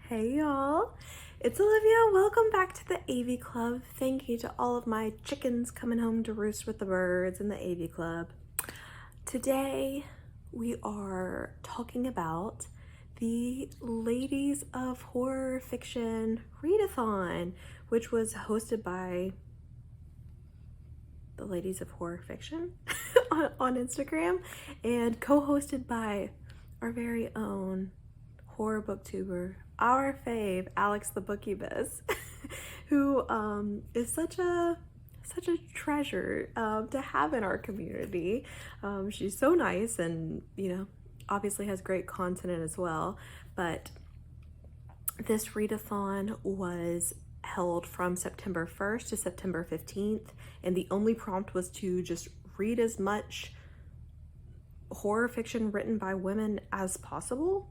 Hey y'all, it's Olivia. Welcome back to the AV Club. Thank you to all of my chickens coming home to roost with the birds in the AV Club. Today we are talking about the Ladies of Horror Fiction Readathon, which was hosted by the Ladies of Horror Fiction on Instagram and co-hosted by our very own horror booktuber, our fave, Alex the Bookubus, who is such a treasure to have in our community. She's so nice and, obviously has great content in as well. But this readathon was held from September 1st to September 15th, and the only prompt was to just read as much horror fiction written by women as possible.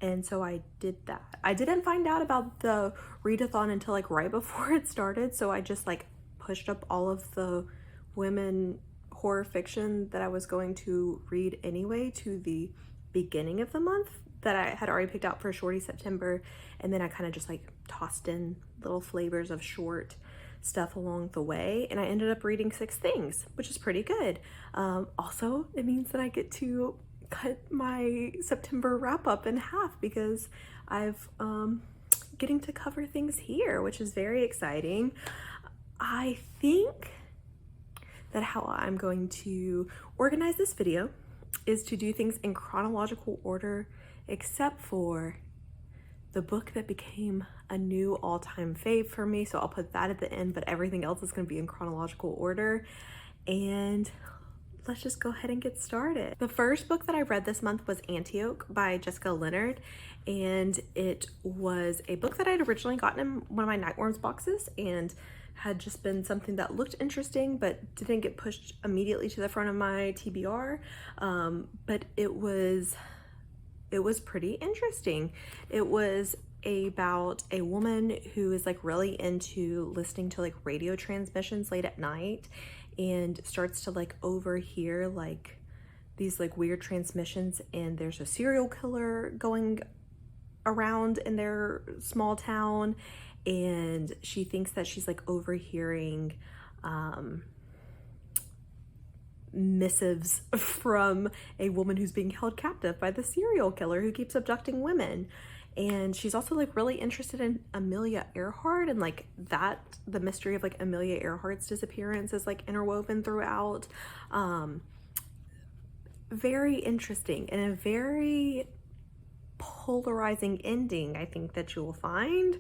And so I did that. I didn't find out about the readathon until like right before it started, so I just like pushed up all of the women horror fiction that I was going to read anyway to the beginning of the month that I had already picked out for Shorty September, and then I kind of just like tossed in little flavors of short stuff along the way, and I ended up reading 6 things, which is pretty good. Also, it means that I get to cut my September wrap up in half because I've getting to cover things here, which is very exciting. I think that how I'm going to organize this video is to do things in chronological order, except for the book that became a new all-time fave for me, so I'll put that at the end, but everything else is going to be in chronological order. And let's just go ahead and get started. The first book that I read this month was Antioch by Jessica Leonard, and it was a book that I'd originally gotten in one of my Nightworms boxes and had just been something that looked interesting but didn't get pushed immediately to the front of my TBR. But it was pretty interesting. It was about a woman who is like really into listening to like radio transmissions late at night and starts to like overhear like these like weird transmissions, and there's a serial killer going around in their small town, and she thinks that she's like overhearing missives from a woman who's being held captive by the serial killer who keeps abducting women. And she's also like really interested in Amelia Earhart, and like that the mystery of like Amelia Earhart's disappearance is like interwoven throughout. Very interesting and a very polarizing ending, I think, that you'll find.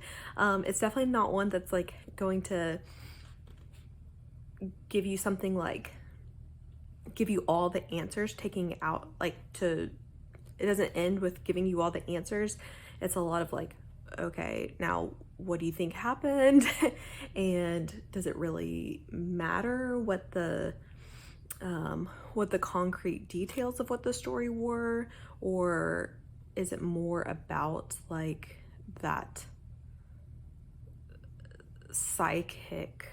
It's definitely not one that's like going to give you something like give you all the answers, taking out like to it doesn't end with giving you all the answers. It's a lot of like, okay, now what do you think happened? And does it really matter what the concrete details of what the story were, or is it more about like that psychic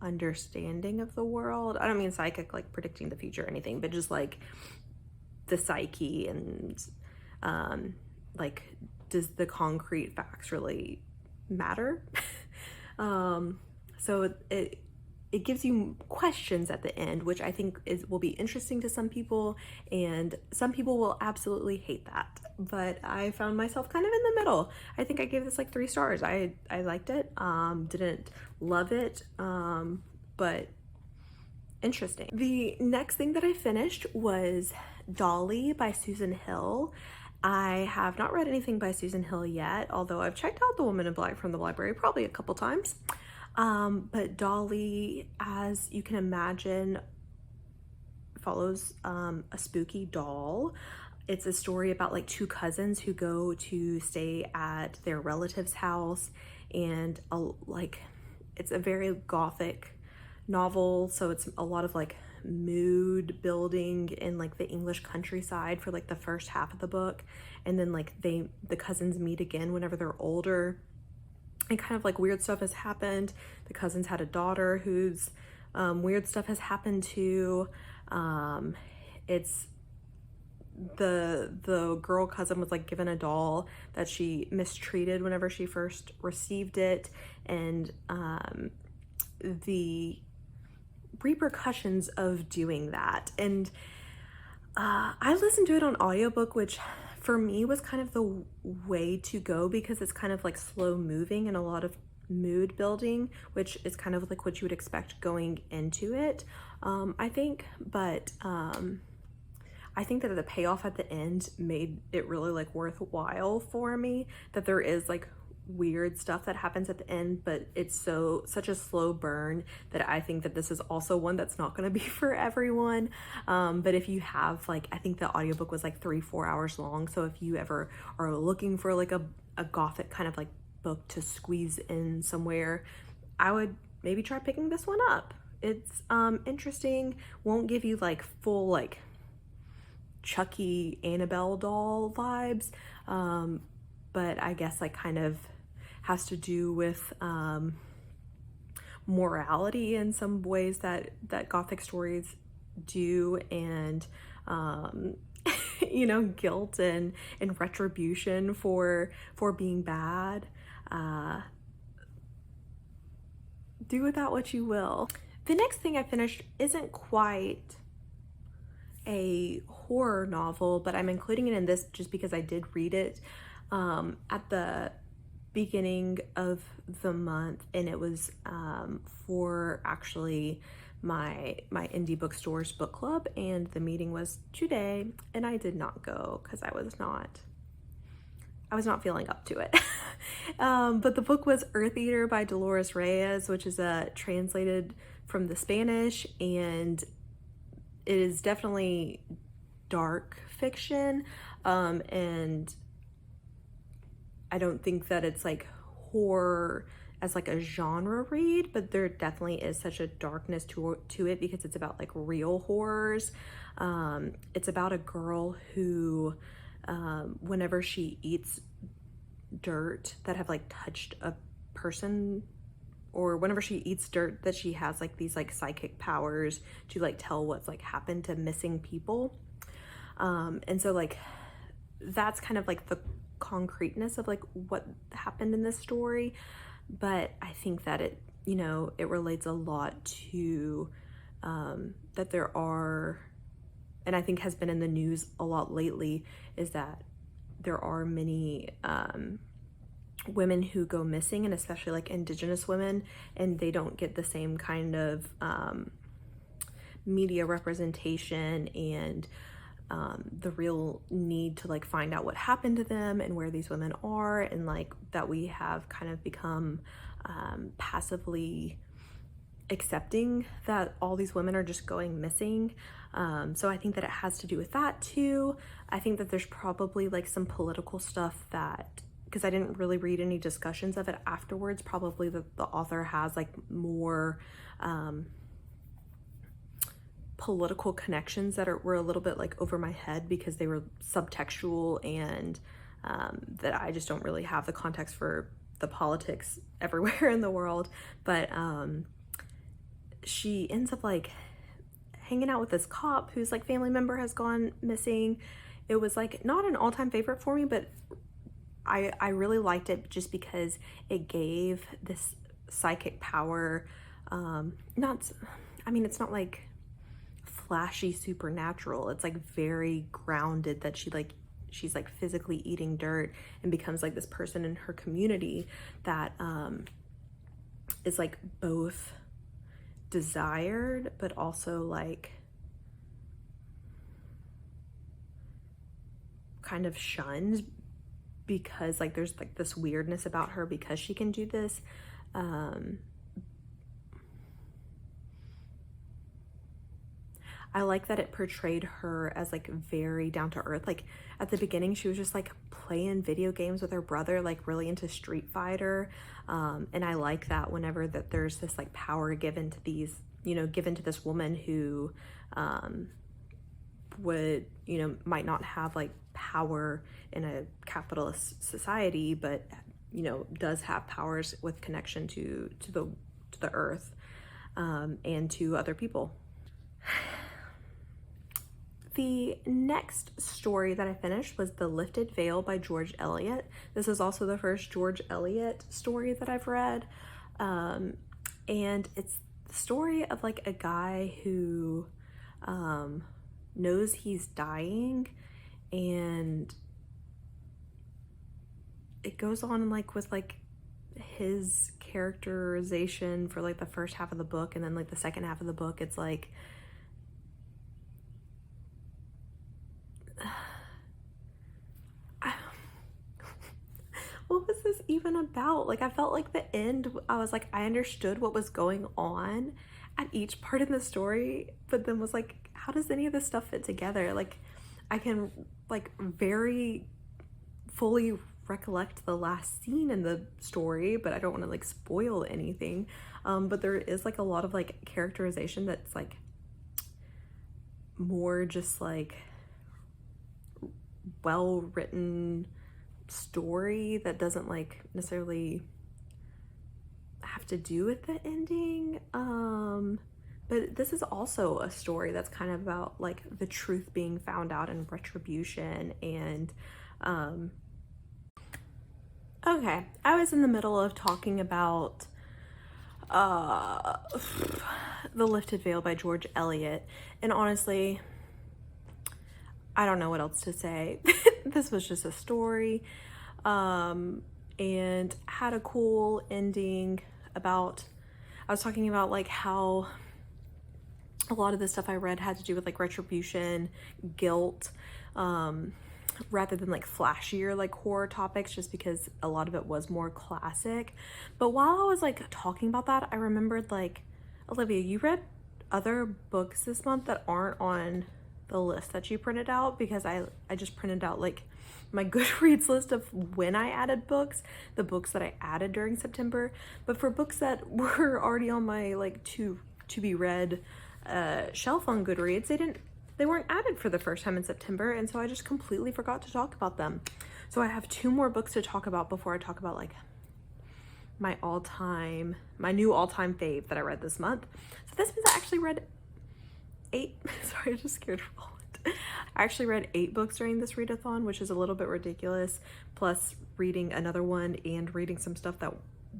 understanding of the world? I don't mean psychic like predicting the future or anything, but just like the psyche and like, does the concrete facts really matter? So it gives you questions at the end, which I think will be interesting to some people, and some people will absolutely hate that. But I found myself kind of in the middle. I think I gave this like 3 stars. I liked it. Didn't love it, but interesting. The next thing that I finished was Dolly by Susan Hill. I have not read anything by Susan Hill yet, although I've checked out The Woman in Black from the library probably a couple times. But Dolly, as you can imagine, follows a spooky doll. It's a story about like 2 cousins who go to stay at their relative's house, and it's a very gothic novel, so it's a lot of like mood building in like the English countryside for like the first half of the book, and then like the cousins meet again whenever they're older, and kind of like weird stuff has happened. The cousins had a daughter whose weird stuff has happened to. It's the girl cousin was like given a doll that she mistreated whenever she first received it, and the repercussions of doing that. And I listened to it on audiobook, which for me was kind of the way to go because it's kind of like slow moving and a lot of mood building, which is kind of like what you would expect going into it, I think. But I think that the payoff at the end made it really like worthwhile for me, that there is like weird stuff that happens at the end, but it's such a slow burn that I think that this is also one that's not going to be for everyone. But if you have like, I think the audiobook was like 3-4 hours long, so if you ever are looking for like a gothic kind of like book to squeeze in somewhere, I would maybe try picking this one up. It's interesting, won't give you like full like Chucky Annabelle doll vibes, but I guess like kind of has to do with morality in some ways that gothic stories do, and you know, guilt and retribution for being bad. Do with that what you will. The next thing I finished isn't quite a horror novel, but I'm including it in this just because I did read it at the beginning of the month, and it was for actually my indie bookstore's book club, and the meeting was today, and I did not go because I was not feeling up to it. But the book was Eartheater by Dolores Reyes, which is translated from the Spanish, and it is definitely dark fiction, and I don't think that it's like horror as like a genre read, but there definitely is such a darkness to it because it's about like real horrors. It's about a girl who, whenever she eats dirt that have like touched a person, or whenever she eats dirt, that she has like these like psychic powers to like tell what's like happened to missing people. And so like that's kind of like the concreteness of like what happened in this story, but I think that it, you know, it relates a lot to that there are, and I think has been in the news a lot lately, is that there are many women who go missing, and especially like Indigenous women, and they don't get the same kind of media representation and the real need to like find out what happened to them and where these women are, and like that we have kind of become passively accepting that all these women are just going missing. So I think that it has to do with that too. I think that there's probably like some political stuff that, because I didn't really read any discussions of it afterwards, probably the author has like more political connections that were a little bit like over my head because they were subtextual, and that I just don't really have the context for the politics everywhere in the world. But she ends up like hanging out with this cop whose like family member has gone missing. It was like not an all-time favorite for me, but I really liked it just because it gave this psychic power, it's not like flashy supernatural, it's like very grounded, that she's like physically eating dirt and becomes like this person in her community that is like both desired but also like kind of shunned, because like there's like this weirdness about her because she can do this. I like that it portrayed her as like very down to earth. Like at the beginning she was just like playing video games with her brother, like really into Street Fighter, and I like that whenever that there's this like power given to these, you know, given to this woman who would, you know, might not have like power in a capitalist society, but you know, does have powers with connection to the earth, and to other people. the next story that I finished was The Lifted Veil by George Eliot. This is also the first George Eliot story that I've read. And it's the story of like a guy who knows he's dying, and it goes on like with like his characterization for like the first half of the book, and then like the second half of the book it's like what was this even about? Like, I felt like the end, I was like, I understood what was going on at each part in the story, but then was like, how does any of this stuff fit together? Like, I can like very fully recollect the last scene in the story, but I don't want to like spoil anything. But there is like a lot of like characterization that's like more just like well written story that doesn't like necessarily have to do with the ending. But this is also a story that's kind of about like the truth being found out and retribution. And okay, I was in the middle of talking about The Lifted Veil by George Eliot, and honestly, I don't know what else to say. This was just a story, and had a cool ending about, I was talking about like how a lot of the stuff I read had to do with like retribution, guilt, rather than like flashier like horror topics, just because a lot of it was more classic. But while I was like talking about that, I remembered like, Olivia, you read other books this month that aren't on the list that you printed out, because I just printed out like my Goodreads list of when I added books, the books that I added during September. But for books that were already on my like to be read shelf on Goodreads, they weren't added for the first time in September, and so I just completely forgot to talk about them. So I have 2 more books to talk about before I talk about like my new all-time fave that I read this month. So this means I actually read 8, sorry, I just scared for a moment. I actually read 8 books during this readathon, which is a little bit ridiculous, plus reading another one and reading some stuff that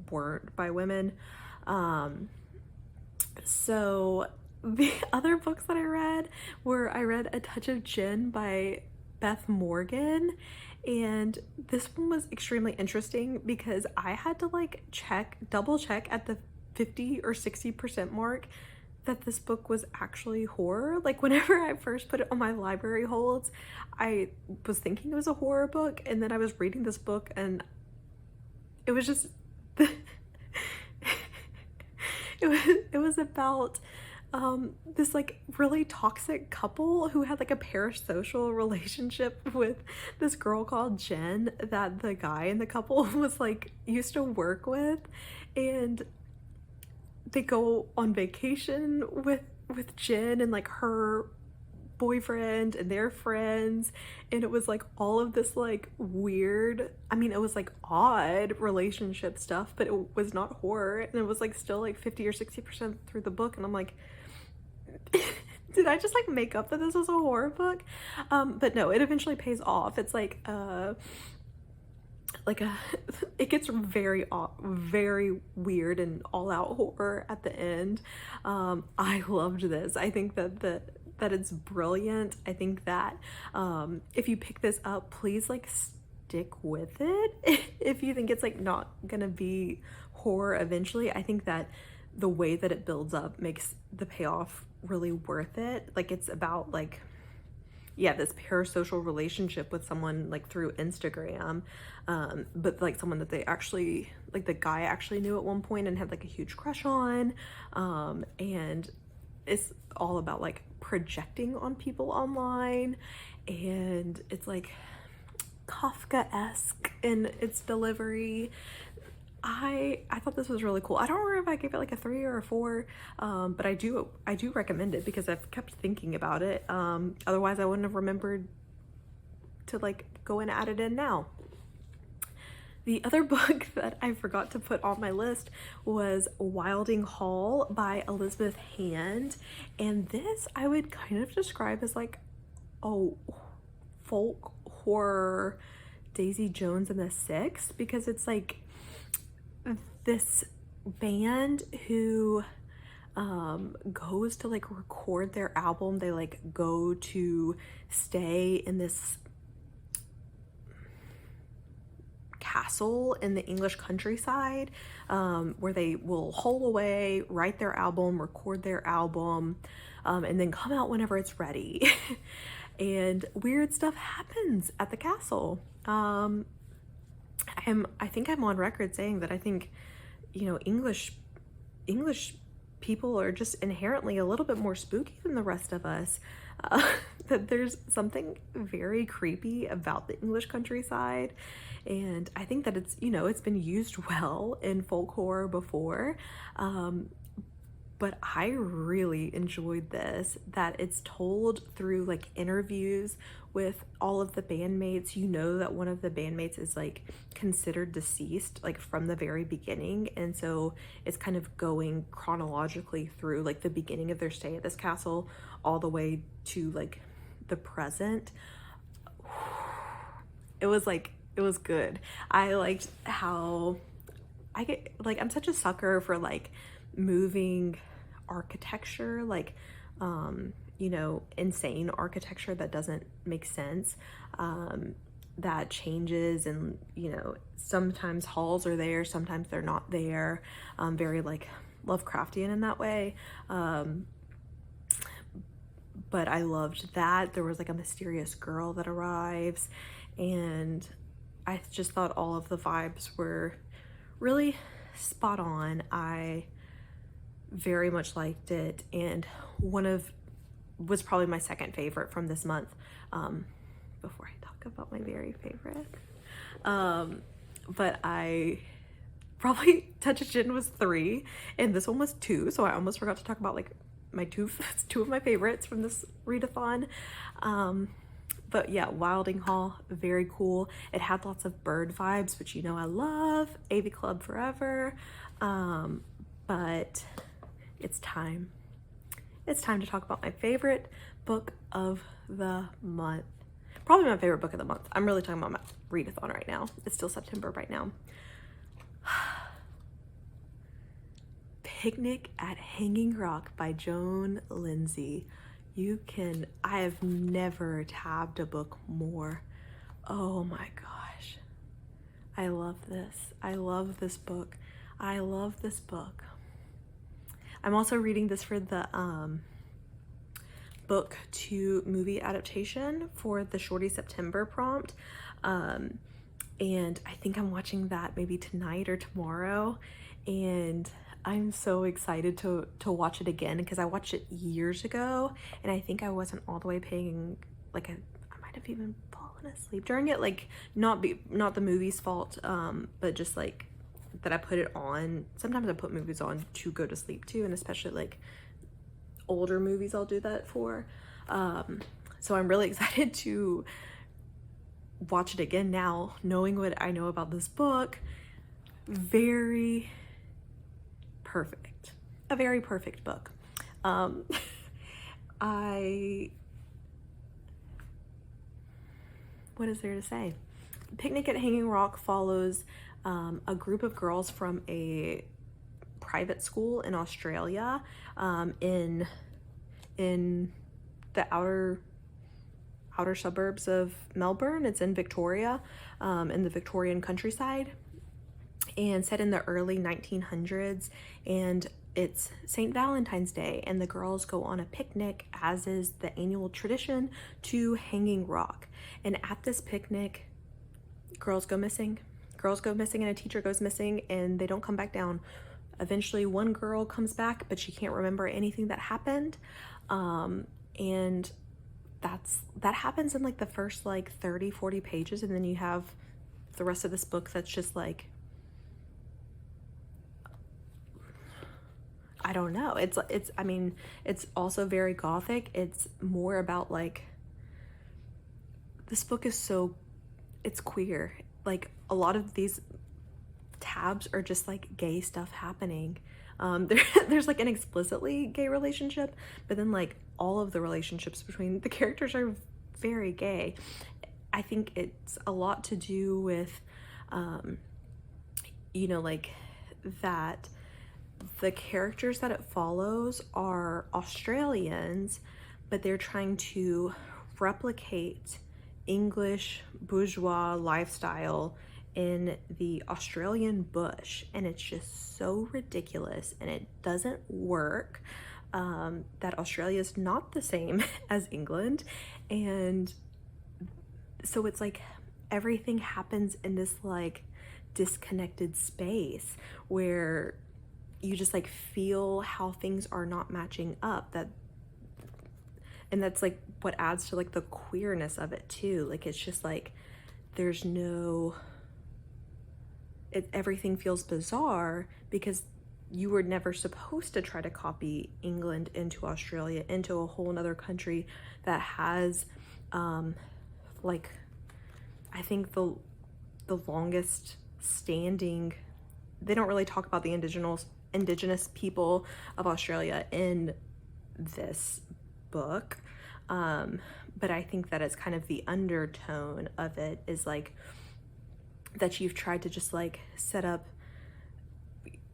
weren't by women. So the other books that I read A Touch of Gin by Beth Morgan, and this one was extremely interesting because I had to like double check at the 50 or 60% mark that this book was actually horror. Like, whenever I first put it on my library holds, I was thinking it was a horror book, and then I was reading this book and it was just it was about this like really toxic couple who had like a parasocial relationship with this girl called Jen that the guy in the couple was like used to work with, and they go on vacation with Jen and like her boyfriend and their friends, and it was like all of this like weird, I mean, it was like odd relationship stuff, but it was not horror, and it was like still like 50 or 60% through the book, and I'm like, did I just like make up that this was a horror book? But no, it eventually pays off. It's like it gets very weird and all-out horror at the end. I loved this. I think that it's brilliant. I think that if you pick this up, please like stick with it. If you think it's like not gonna be horror eventually, I think that the way that it builds up makes the payoff really worth it. Like, it's about like, yeah, this parasocial relationship with someone like through Instagram, but like someone that they actually, like the guy actually knew at one point and had like a huge crush on, and it's all about like projecting on people online, and it's like Kafka-esque in its delivery. I thought this was really cool. I don't remember if I gave it like a 3 or a 4, but I do recommend it because I've kept thinking about it. Otherwise I wouldn't have remembered to like go and add it in now. The other book that I forgot to put on my list was Wylding Hall by Elizabeth Hand, and this I would kind of describe as like folk horror Daisy Jones and the Six, because it's like this band who goes to like record their album. They like go to stay in this castle in the English countryside, where they will hole away, write their album, record their album, and then come out whenever it's ready. And weird stuff happens at the castle. I think I'm on record saying that I think, you know, English people are just inherently a little bit more spooky than the rest of us. That there's something very creepy about the English countryside, and I think that it's, you know, it's been used well in folk horror before, but I really enjoyed this, that it's told through like interviews with all of the bandmates. You know that one of the bandmates is like considered deceased like from the very beginning, and so it's kind of going chronologically through like the beginning of their stay at this castle all the way to like the present. It was good. I liked how I'm such a sucker for like moving architecture, like you know, insane architecture that doesn't make sense, that changes, and you know, sometimes halls are there, sometimes they're not there, very like Lovecraftian in that way. But I loved that there was like a mysterious girl that arrives, and I just thought all of the vibes were really spot on. I very much liked it, and was probably my second favorite from this month, before I talk about my very favorite. But I probably Touch of Gin was 3 and this one was 2, so I almost forgot to talk about like my two of my favorites from this readathon. But yeah, Wylding Hall, very cool. It had lots of bird vibes, which you know I love. AV Club forever. But it's time. It's time to talk about my favorite book of the month. Probably my favorite book of the month. I'm really talking about my readathon right now. It's still September right now. Picnic at Hanging Rock by Joan Lindsey. I have never tabbed a book more. Oh my gosh. I love this. I love this book. I love this book. I'm also reading this for the book to movie adaptation for the Shorty September prompt. And I think I'm watching that maybe tonight or tomorrow. And I'm so excited to watch it again, because I watched it years ago and I think I wasn't all the way paying, like I might have even fallen asleep during it, like not the movie's fault, but just like that I put it on. Sometimes I put movies on to go to sleep to, and especially like older movies I'll do that for. So I'm really excited to watch it again now, knowing what I know about this book. Very perfect. A very perfect book. What is there to say? Picnic at Hanging Rock follows a group of girls from a private school in Australia, in the outer suburbs of Melbourne. It's in Victoria, in the Victorian countryside, and set in the early 1900s, and it's St. Valentine's Day, and the girls go on a picnic, as is the annual tradition, to Hanging Rock. And at this picnic, girls go missing, and a teacher goes missing, and they don't come back down. Eventually one girl comes back, but she can't remember anything that happened, and that happens in like the first like 30-40 pages, and then you have the rest of this book that's just like, I don't know. I mean, it's also very gothic. It's more about like, this book is it's queer. Like a lot of these tabs are just like gay stuff happening. There's like an explicitly gay relationship, but then like all of the relationships between the characters are very gay. I think it's a lot to do with, you know, like that the characters that it follows are Australians, but they're trying to replicate English bourgeois lifestyle in the Australian bush, and it's just so ridiculous and it doesn't work. That Australia is not the same as England, and so it's like everything happens in this like disconnected space where you just like feel how things are not matching up. And that's like what adds to like the queerness of it too. Like it's just like there's no, everything feels bizarre because you were never supposed to try to copy England into Australia, into a whole nother country that has like I think the longest standing, they don't really talk about the indigenous people of Australia in this book, but I think that it's kind of the undertone of it is like that you've tried to just like set up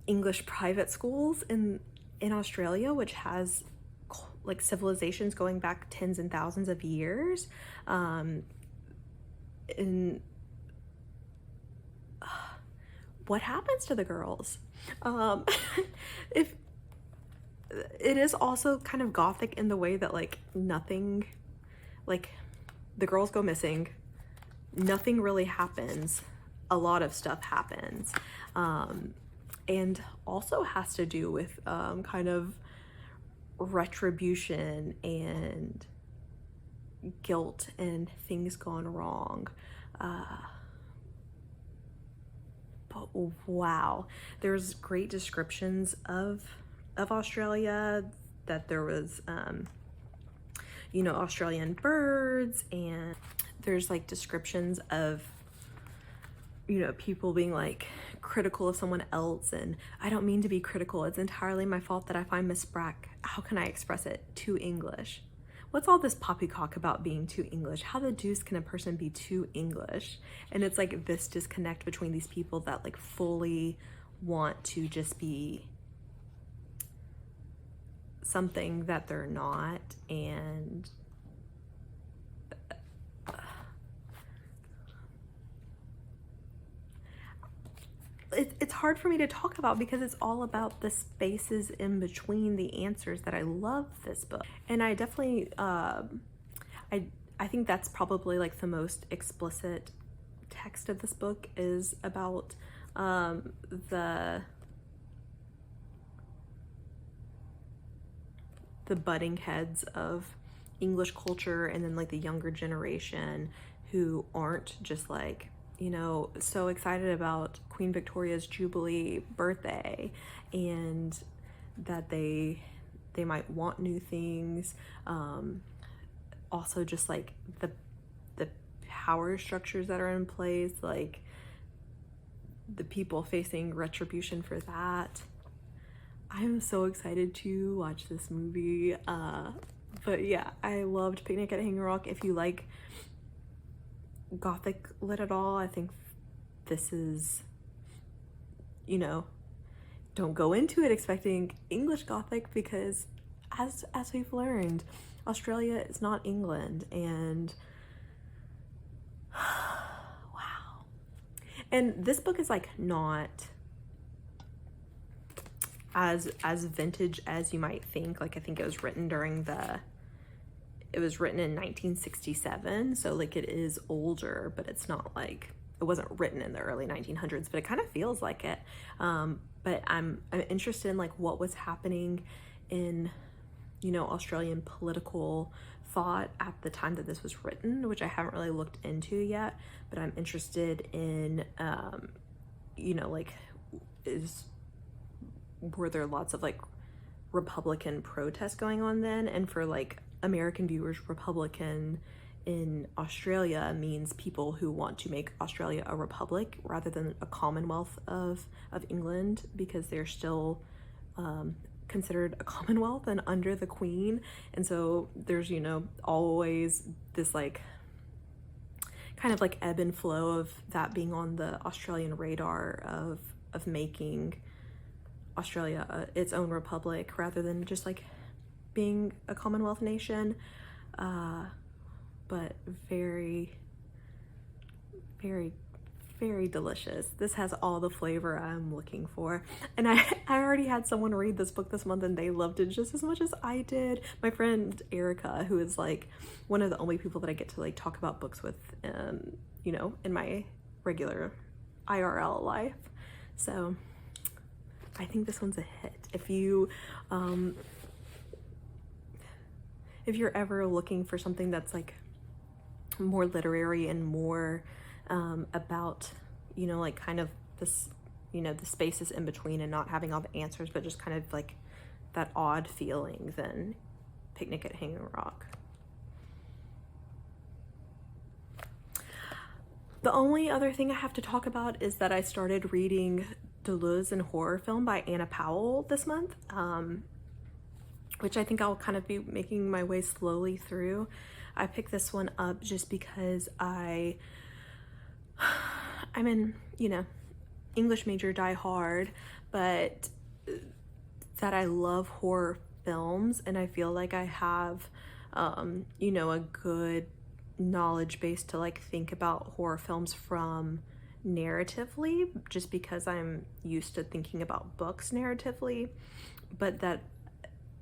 English private schools in Australia, which has like civilizations going back tens and thousands of years, and what happens to the girls? If it is also kind of gothic in the way that like nothing, like the girls go missing, nothing really happens, a lot of stuff happens, and also has to do with kind of retribution and guilt and things gone wrong. But wow, there's great descriptions of Australia, that there was you know, Australian birds, and there's like descriptions of, you know, people being like critical of someone else, and I don't mean to be critical, it's entirely my fault that I find Miss Brack, how can I express it, too English. What's all this poppycock about being too English? How the deuce can a person be too English? And it's like this disconnect between these people that like fully want to just be something that they're not, and it's hard for me to talk about because it's all about the spaces in between the answers that I love this book. And I definitely I think that's probably like the most explicit text of this book is about the butting heads of English culture, and then like the younger generation who aren't just like, you know, so excited about Queen Victoria's Jubilee birthday, and that they might want new things. Also just like the power structures that are in place, like the people facing retribution for that. I'm so excited to watch this movie. But yeah, I loved Picnic at Hanging Rock. If you like gothic lit at all, I think this is, you know, don't go into it expecting English gothic, because as we've learned, Australia is not England, and wow. And this book is like not as vintage as you might think. Like I think it was written it was written in 1967, so like it is older, but it's not like, it wasn't written in the early 1900s, but it kind of feels like it. But I'm interested in like what was happening in, you know, Australian political thought at the time that this was written, which I haven't really looked into yet, but I'm interested in, you know, like were there lots of like Republican protests going on then? And for like American viewers, Republican in Australia means people who want to make Australia a republic rather than a commonwealth of England, because they're still considered a commonwealth and under the queen, and so there's, you know, always this like kind of like ebb and flow of that being on the Australian radar of making Australia its own republic rather than just like being a commonwealth nation. But very, very, very delicious. This has all the flavor I'm looking for. And I already had someone read this book this month and they loved it just as much as I did. My friend Erica, who is like one of the only people that I get to like talk about books with, you know, in my regular IRL life. So I think this one's a hit. If you're ever looking for something that's like more literary and more about, you know, like kind of this, you know, the spaces in between and not having all the answers, but just kind of like that odd feeling, then Picnic at Hanging Rock. The only other thing I have to talk about is that I started reading Deleuze and Horror Film by Anna Powell this month, which I think I'll kind of be making my way slowly through. I picked this one up just because I'm in, you know, English major die hard, but that I love horror films, and I feel like I have, you know, a good knowledge base to like think about horror films from narratively, just because I'm used to thinking about books narratively, but that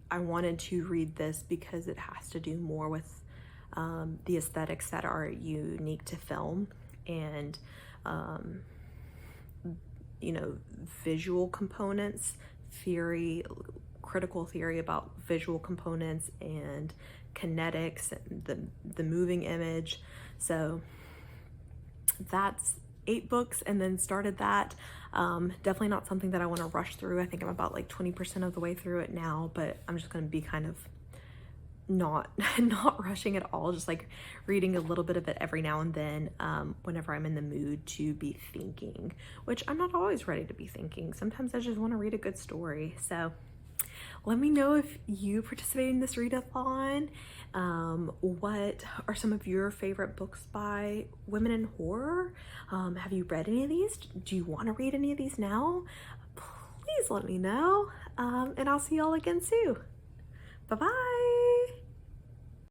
I wanted to read this because it has to do more with the aesthetics that are unique to film, and you know, visual components, critical theory about visual components and kinetics and the moving image. So that's 8 books, and then started that. Definitely not something that I want to rush through. I think I'm about like 20% of the way through it now, but I'm just going to be kind of not rushing at all, just like reading a little bit of it every now and then, whenever I'm in the mood to be thinking, which I'm not always ready to be thinking. Sometimes I just want to read a good story. So let me know if you participate in this readathon. What are some of your favorite books by women in horror? Have you read any of these? Do you want to read any of these now? Please let me know. And I'll see y'all again soon. Bye-bye.